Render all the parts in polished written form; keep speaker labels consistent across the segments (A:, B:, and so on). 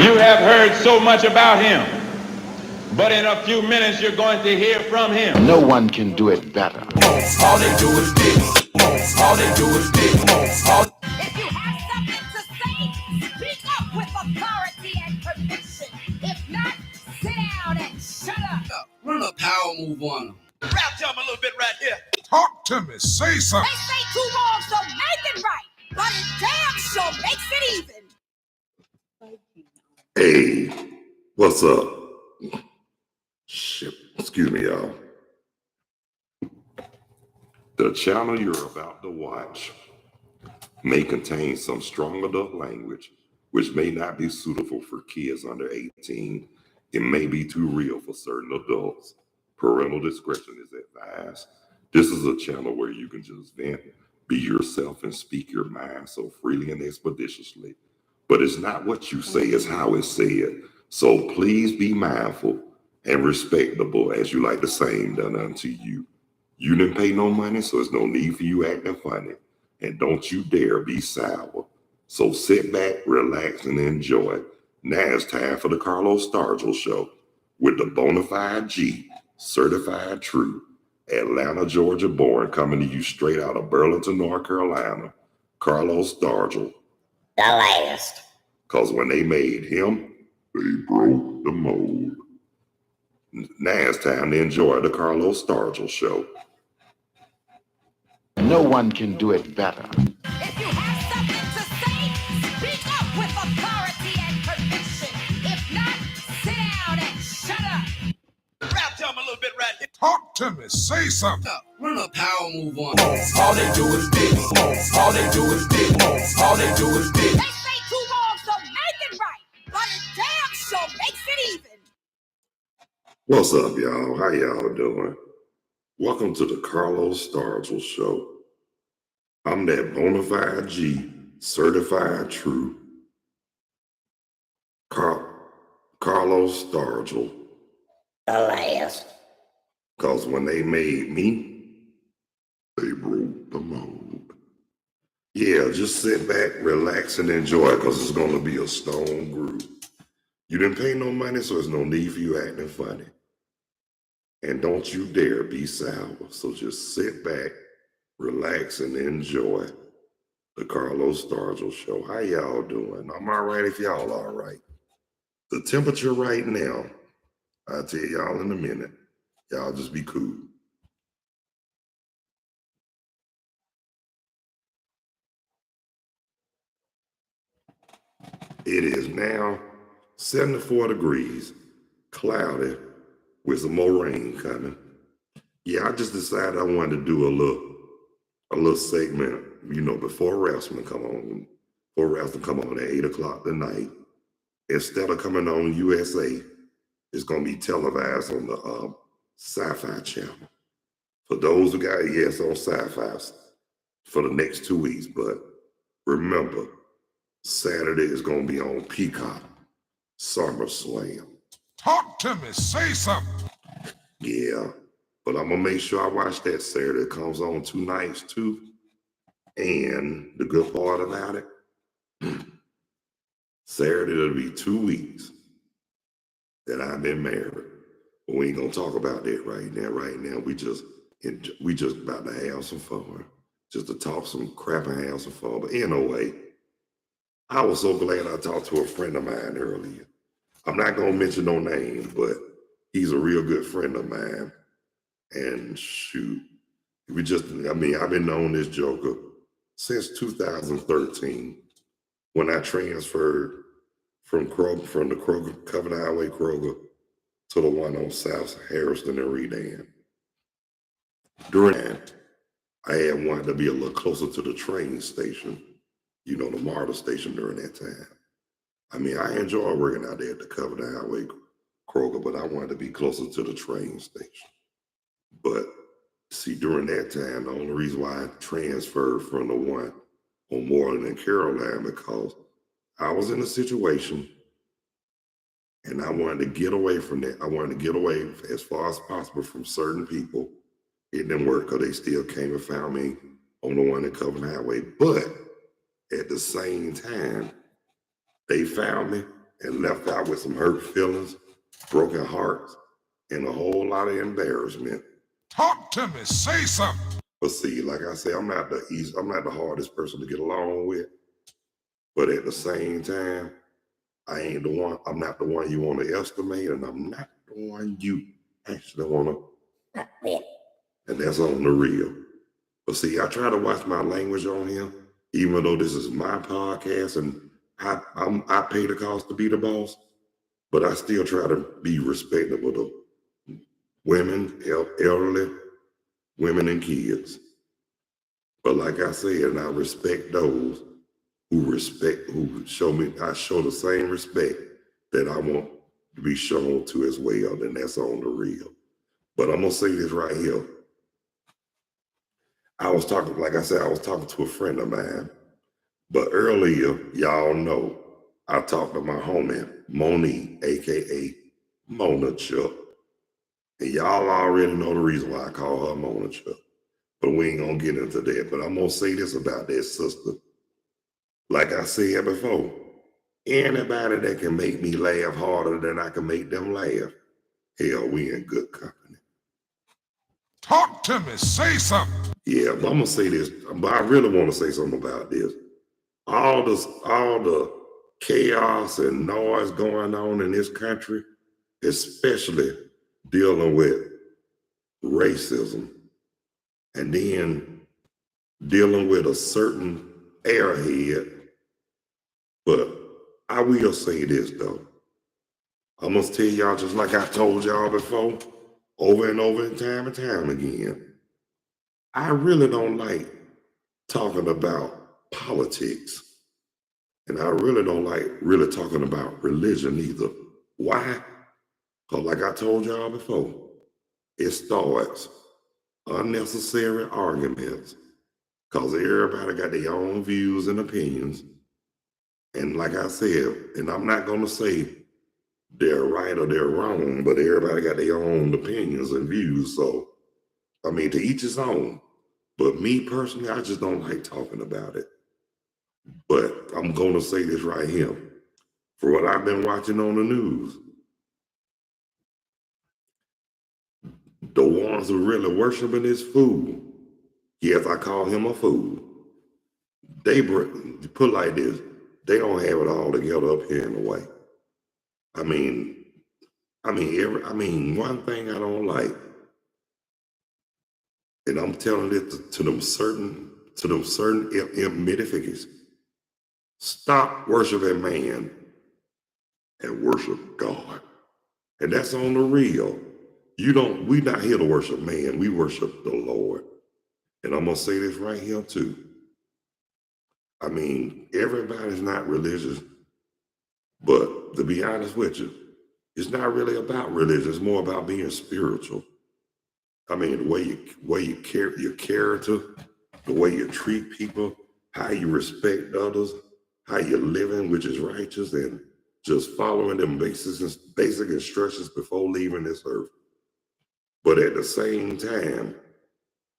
A: You have heard so much about him, but in a few minutes you're going to hear from him.
B: No one can do it better.
C: All they do is this. All they do is this.
D: If you have something to say, speak up with authority and conviction. If not, sit down and shut up.
C: Run a power move on them.
E: Rap to him a little bit right here.
F: Talk to me. Say something.
D: They say two wrongs don't make it right, but it damn sure makes it even.
G: Hey, what's up? Shit, excuse me, y'all. The channel you're about to watch may contain some strong adult language, which may not be suitable for kids under 18. It may be too real for certain adults. Parental discretion is advised. This is a channel where you can just vent, be yourself, and speak your mind so freely and expeditiously. But it's not what you say, it's how it's said. So please be mindful and respectable as you like the same done unto you. You didn't pay no money, so there's no need for you acting funny. And don't you dare be sour. So sit back, relax, and enjoy. Now it's time for the Carlos Stargell Show with the Bonafide G, certified true, Atlanta, Georgia born, coming to you straight out of Burlington, North Carolina, Carlos Stargell.
H: The last.
G: Because when they made him, they broke the mold. Now it's time to enjoy the Carlos Stargell Show.
B: No one can do it better.
D: If you have something to say, speak up with authority and conviction. If not, sit down and shut up.
E: Rap to him a little bit right here.
F: Talk to me. Say something.
C: Run a power move on them. All they do is this. All they do is this. All they do is this.
D: They say two wrongs don't make it right, but it damn sure makes it even.
G: What's up, y'all? How y'all doing? Welcome to the Carlos Stargell Show. I'm that Bonafide G, certified true, Carlos Stargell.
H: The last.
G: Because when they made me, they broke the mold. Yeah, just sit back, relax, and enjoy, because it's going to be a stone groove. You didn't pay no money, so there's no need for you acting funny. And don't you dare be sour. So just sit back, relax, and enjoy the Carlos Stargell Show. How y'all doing? I'm all right if y'all all right. The temperature right now, I'll tell y'all in a minute. Y'all just be cool. It is now 74 degrees, cloudy, with some more rain coming. Yeah, I just decided I wanted to do a little segment, before wrestling come on. Before wrestling come on at 8 o'clock tonight. Instead of coming on USA, it's gonna be televised on the Sci-Fi channel. For those who got it, yes, on Sci-Fi for the next 2 weeks. But remember, Saturday is gonna be on Peacock, SummerSlam.
F: Talk to me. Say something.
G: Yeah, but I'm gonna make sure I watch that Saturday. It comes on 2 nights too. And the good part about it, Saturday it'll be 2 weeks that I've been married. But we ain't gonna talk about that right now. Right now, we just about to have some fun. Just to talk some crap and have some fun. But anyway, I was so glad I talked to a friend of mine earlier. I'm not gonna mention no names, but he's a real good friend of mine. And shoot, I've been knowing this joker since 2013 when I transferred from the Kroger, Covenant Highway Kroger to the one on South Harrison and Redan. During that, I had wanted to be a little closer to the train station, the MARTA station during that time. I enjoy working out there at the Covenant Highway Kroger, but I wanted to be closer to the train station. But see, during that time, the only reason why I transferred from the one on Moreland and Caroline, because I was in a situation and I wanted to get away from that. I wanted to get away as far as possible from certain people. It didn't work because they still came and found me on the one at Covenant Highway. But at the same time, they found me and left out with some hurt feelings, broken hearts, and a whole lot of embarrassment.
F: Talk to me. Say something.
G: But see, like I say, I'm not the hardest person to get along with. But at the same time, I'm not the one you want to estimate, and I'm not the one you actually want to. And that's on the real. But see, I try to watch my language on here, even though this is my podcast and I pay the cost to be the boss, but I still try to be respectable to women, elderly, women and kids. But like I said, I respect those who show the same respect that I want to be shown to as well, and that's on the real. But I'm gonna say this right here. I was talking to a friend of mine, but earlier, y'all know, I talked to my homie, Monique, aka Mona Chuck. And y'all already know the reason why I call her Mona Chuck. But we ain't gonna get into that. But I'm gonna say this about that sister. Like I said before, anybody that can make me laugh harder than I can make them laugh, hell, we in good company.
F: Talk to me. Say something.
G: Yeah, but I'm gonna say this, but I really want to say something about this. All the chaos and noise going on in this country, especially dealing with racism, and then dealing with a certain airhead. But I will say this though. I must tell y'all, just like I told y'all before, over and over and time again, I really don't like talking about politics. And I really don't like really talking about religion either. Why? Because like I told y'all before, it starts unnecessary arguments because everybody got their own views and opinions. And like I said, and I'm not going to say they're right or they're wrong, but everybody got their own opinions and views. So, I mean, to each his own. But me personally, I just don't like talking about it. But I'm going to say this right here. For what I've been watching on the news, the ones who really worshiping this fool, yes, I call him a fool. They put like this, they don't have it all together up here in the way. I mean, one thing I don't like, and I'm telling it to them certain mitifications. Stop worshiping man and worship God. And that's on the real. We not here to worship man, we worship the Lord. And I'm gonna say this right here too. I mean, everybody's not religious, but to be honest with you, it's not really about religion, it's more about being spiritual. I mean, the way you care, your character, the way you treat people, how you respect others, how you're living, which is righteous, and just following them basic instructions before leaving this earth. But at the same time,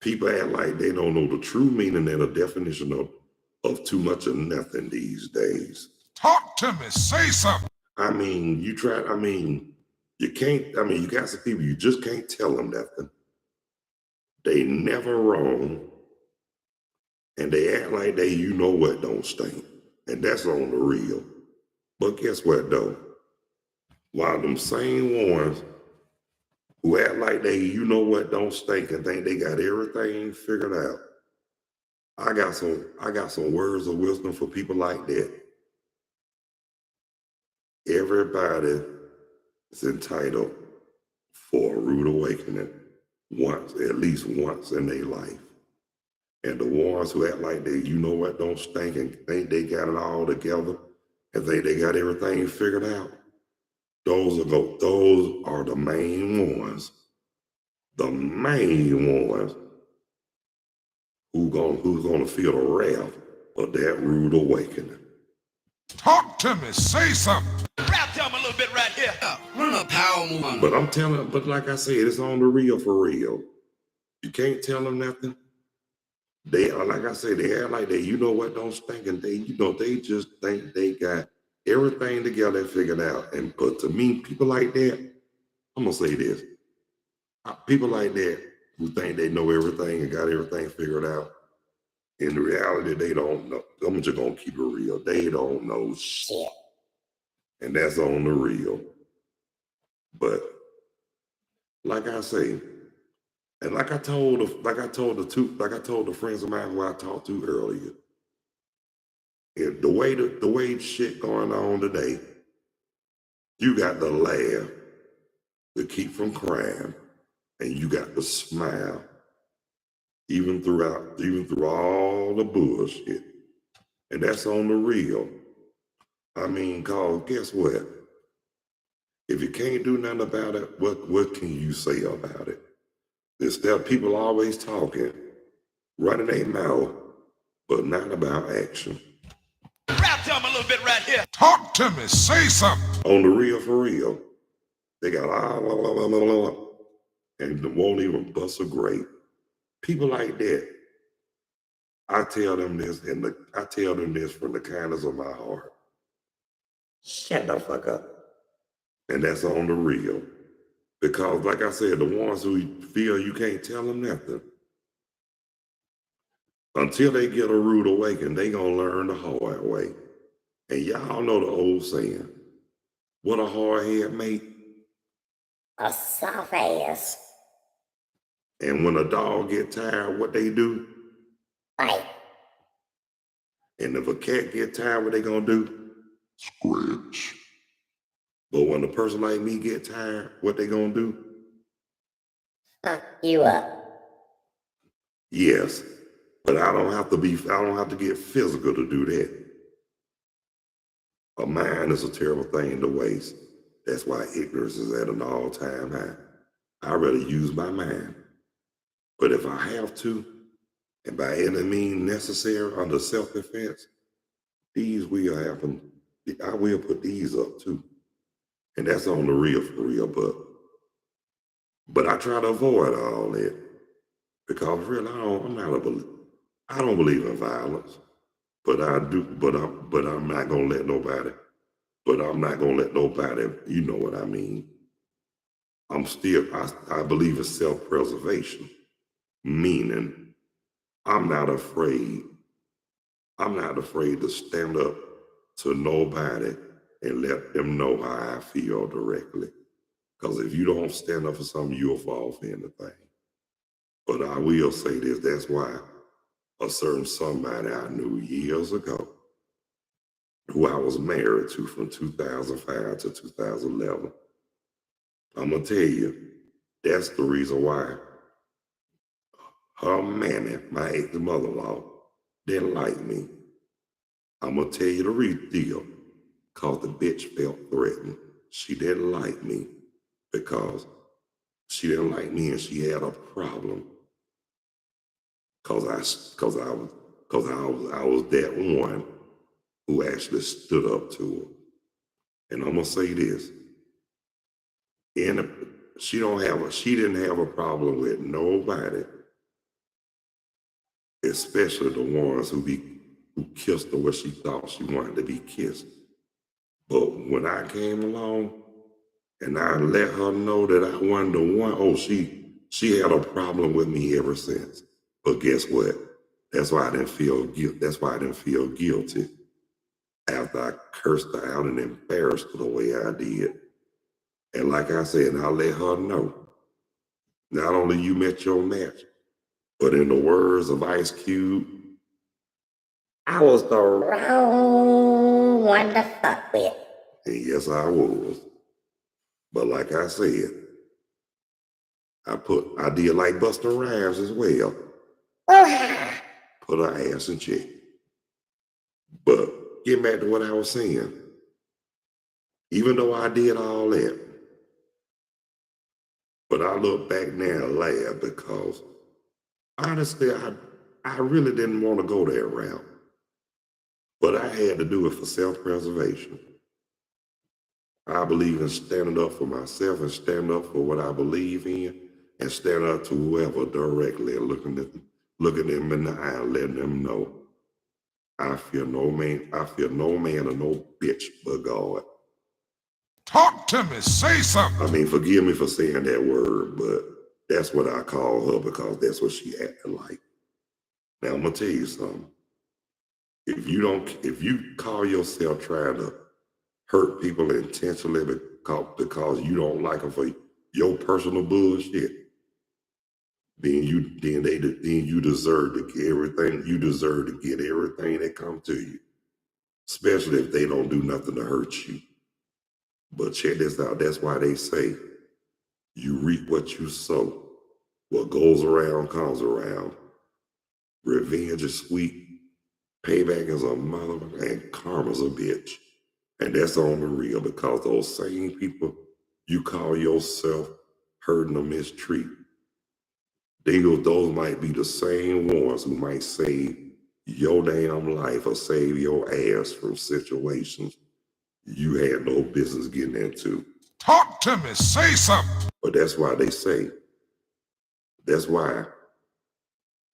G: people act like they don't know the true meaning and the definition of too much of nothing these days.
F: Talk to me. Say something.
G: I mean, you got some people, you just can't tell them nothing. They never wrong. And they act like they, you know what, don't stink. And that's on the real. But guess what, though? While them same ones who act like they, you know what, don't stink and think they got everything figured out, I got some words of wisdom for people like that. Everybody is entitled for a rude awakening at least once in their life. And the ones who act like they, you know what, don't stink and think they got it all together and think they got everything figured out, those are the main ones. The main ones who's gonna feel the wrath of that rude awakening.
F: Talk to me. Say something.
E: Rap them a little bit right here.
C: Run a power move.
G: But like I said, it's on the real for real. You can't tell them nothing. They are, like I say, they act like they, you know what, don't stink, and they just think they got everything together and figured out. And but to me, people like that, I'm gonna say this: people like that who think they know everything and got everything figured out. In reality, they don't know. I'm just gonna keep it real. They don't know shit, and that's on the real. But like I say, and like I told the friends of mine who I talked to earlier, the way shit going on today, you got to laugh to keep from crying, and you got to smile even through all the bullshit, and that's on the real. I mean, cause guess what? If you can't do nothing about it, what can you say about it? Instead of people always talking, running their mouth, but not about action.
E: Rap to him a little bit right here.
F: Talk to me. Say something.
G: On the real, for real, they got and won't even bust a grape. People like that, I tell them this from the kindness of my heart. Shut the fuck up. And that's on the real. Because like I said, the ones who feel you can't tell them nothing, until they get a rude awakening, they gonna learn the hard way. And y'all know the old saying, what a hard head make?
H: A soft ass.
G: And when a dog get tired, what they do?
H: Bite.
G: And if a cat get tired, what they gonna do? Scratch. But when a person like me get tired, what they gonna do?
H: Fuck you up.
G: Yes, but I don't have to get physical to do that. A mind is a terrible thing to waste. That's why ignorance is at an all-time high. I'd rather use my mind. But if I have to, and by any means necessary under self-defense, these will happen. I will put these up too. And that's on the real, for real, but I try to avoid all that. Because really, I don't believe in violence. But I'm not gonna let nobody, you know what I mean. I believe in self-preservation, meaning I'm not afraid to stand up to nobody and let them know how I feel directly. Because if you don't stand up for something, you'll fall for anything. But I will say this, that's why a certain somebody I knew years ago, who I was married to from 2005 to 2011, I'm going to tell you, that's the reason why her mammy, my ex-mother-in-law, didn't like me. I'm going to tell you the real deal, because the bitch felt threatened. She didn't like me because she didn't like me and she had a problem. Cause I was that one who actually stood up to her. And I'm gonna say this. She didn't have a problem with nobody, especially the ones who kissed her where she thought she wanted to be kissed. But when I came along and I let her know that I wasn't the one, she had a problem with me ever since. But guess what? That's why I didn't feel guilty after I cursed her out and embarrassed her the way I did. And like I said, I let her know, not only you met your match, but in the words of Ice Cube, I was the
H: Wrong one to fuck with.
G: and yes, I was. But like I said, I did like Busta Rhymes as well. Put her ass in check. But getting back to what I was saying, even though I did all that, but I look back now and laugh because honestly, I really didn't want to go that route. But I had to do it for self-preservation. I believe in standing up for myself and standing up for what I believe in and standing up to whoever directly and looking them in the eye and letting them know I fear no man or no bitch but God.
F: Talk to me. Say something.
G: I mean, forgive me for saying that word, but that's what I call her because that's what she acting like. Now I'm gonna tell you something. If you call yourself trying to hurt people intentionally because you don't like them for your personal bullshit, then you deserve to get everything. You deserve to get everything that comes to you, especially if they don't do nothing to hurt you. But check this out. That's why they say you reap what you sow. What goes around comes around. Revenge is sweet. Payback is a mother, and karma's a bitch. And that's on the real because those same people you call yourself hurting or mistreat, those might be the same ones who might save your damn life or save your ass from situations you had no business getting into.
F: Talk to me. Say something.
G: But that's why they say, that's why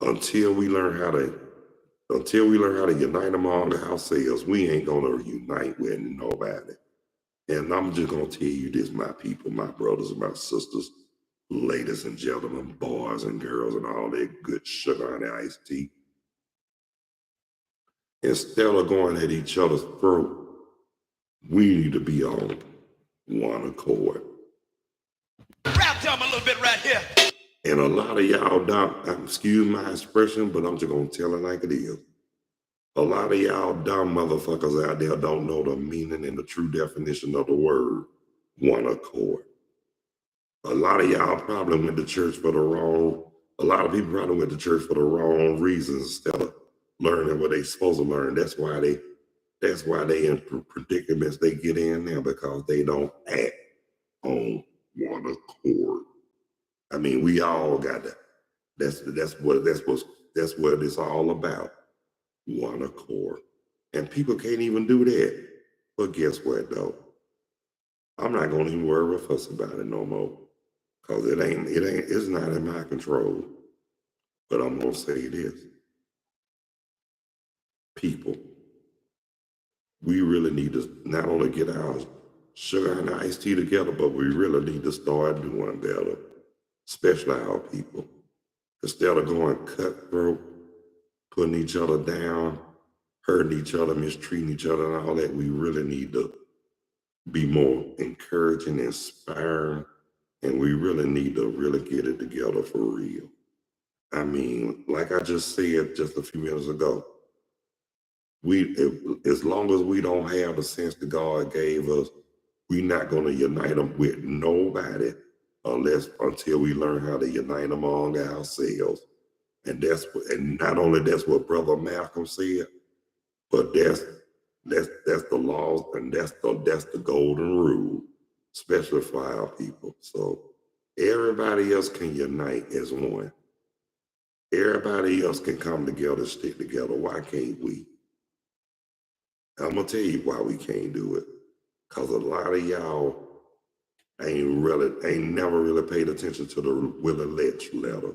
G: until we learn how to unite among ourselves, we ain't gonna unite with nobody. And I'm just gonna tell you this, my people, my brothers and my sisters, ladies and gentlemen, boys and girls, and all that good sugar and iced tea. Instead of going at each other's throat, we need to be on one accord.
E: Rap to him a little bit right here.
G: And a lot of y'all don't, excuse my expression, but I'm just gonna tell it like it is. A lot of y'all dumb motherfuckers out there don't know the meaning and the true definition of the word one accord. A lot of y'all probably went to church for the wrong, a lot of people probably went to church for the wrong reasons instead of learning what they supposed to learn. That's why they in predicaments they get in there, because they don't act on one accord. I mean, we all got that. That's what it's all about. One accord. And people can't even do that. But guess what though? I'm not gonna even worry or fuss about it no more. Cause it's not in my control. But I'm gonna say this. People, we really need to not only get our sugar and iced tea together, but we really need to start doing better, especially our people. Instead of going cutthroat, putting each other down, hurting each other, mistreating each other, and all that, we really need to be more encouraging, inspiring, and we really need to really get it together for real. I mean, like I just said just a few minutes ago, as long as we don't have the sense that God gave us, we're not going to unite them with nobody until we learn how to unite among ourselves. And not only that's what Brother Malcolm said, but that's the laws, and that's the golden rule, especially for our people. So everybody else can unite as one. Everybody else can come together, stick together. Why can't we? I'm gonna tell you why we can't do it. Cause a lot of y'all ain't never really paid attention to the Willie Letch letter.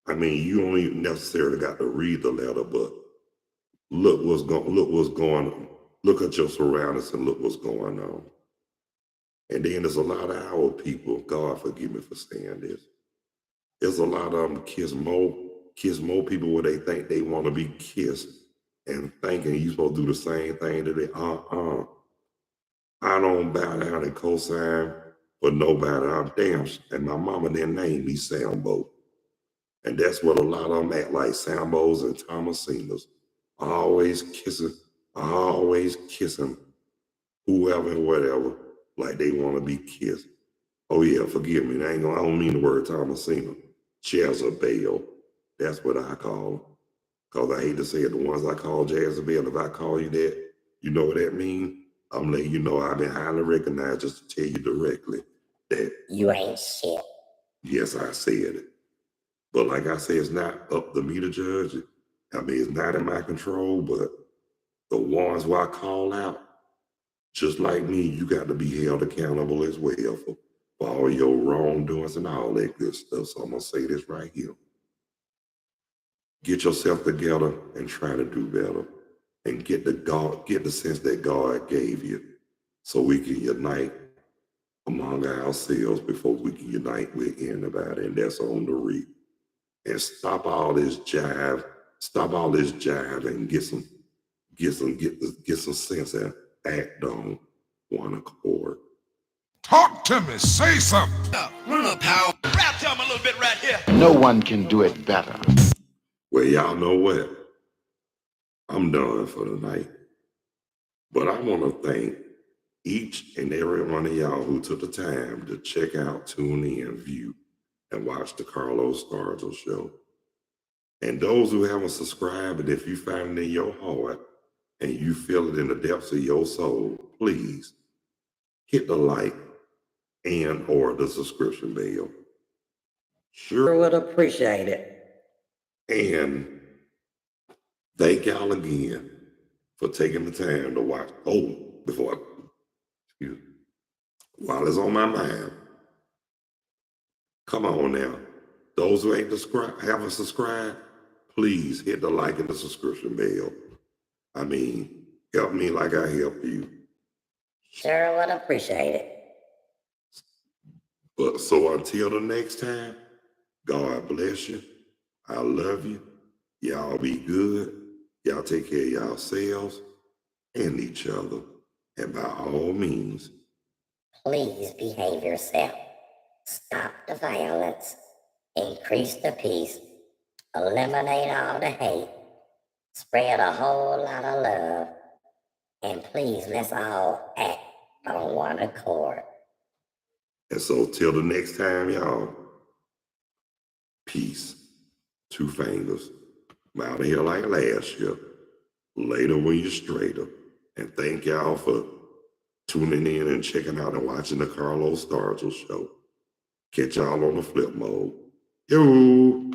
G: I mean, you don't even necessarily got to read the letter, but look what's going on. Look at your surroundings and look what's going on. And then there's a lot of our people, God forgive me for saying this, there's a lot of them kiss more people where they think they want to be kissed and thinking you're supposed to do the same thing to them. I don't bow down and co-sign for nobody. I'm damn, and my mama didn't name me Sambo. And that's what a lot of them act like, Sambos and Thomasinus. Always kissing whoever and whatever, like they want to be kissed. Oh yeah, forgive me. I don't mean the word Thomasina. Jezebel. That's what I call them. Because I hate to say it, the ones I call Jezebel, if I call you that, you know what that means? I'm letting you know I've been highly recognized just to tell you directly that
H: You ain't shit.
G: yes, I said it. But like I said, it's not up to me to judge it. I mean, it's not in my control, but the ones who I call out, just like me, you got to be held accountable as well for all your wrongdoings and all that good stuff. So I'm going to say this right here. Get yourself together and try to do better. And get the sense that God gave you so we can unite among ourselves before we can unite with anybody. And that's on the reap. And stop all this jive and get some sense and act on one accord.
F: Talk to me. Say something.
E: Run up, power. Rap to him a little bit right here.
B: No one can do it better.
G: Well, y'all know what? I'm done for tonight. But I want to thank each and every one of y'all who took the time to check out, tune in, view, and watch the Carlos Stargell show. And those who haven't subscribed, and if you find it in your heart and you feel it in the depths of your soul, please hit the like and or the subscription bell. Sure
H: Would appreciate it.
G: And thank y'all again for taking the time to watch. While it's on my mind, come on now. Those who haven't subscribed, please hit the like and the subscription bell. I mean, help me like I help you.
H: Sure would appreciate it.
G: But so until the next time, God bless you. I love you. Y'all be good. Y'all take care of yourselves and each other. And by all means,
H: Please behave yourself. Stop the violence. Increase the peace. Eliminate all the hate. Spread a whole lot of love. And please, let's all act on one accord.
G: and so till the next time, y'all, peace. 2 fingers. I'm out of here like last year. Later when you're straighter. And thank y'all for tuning in and checking out and watching the Carlos Stargell show. Catch y'all on the flip mode. Yo.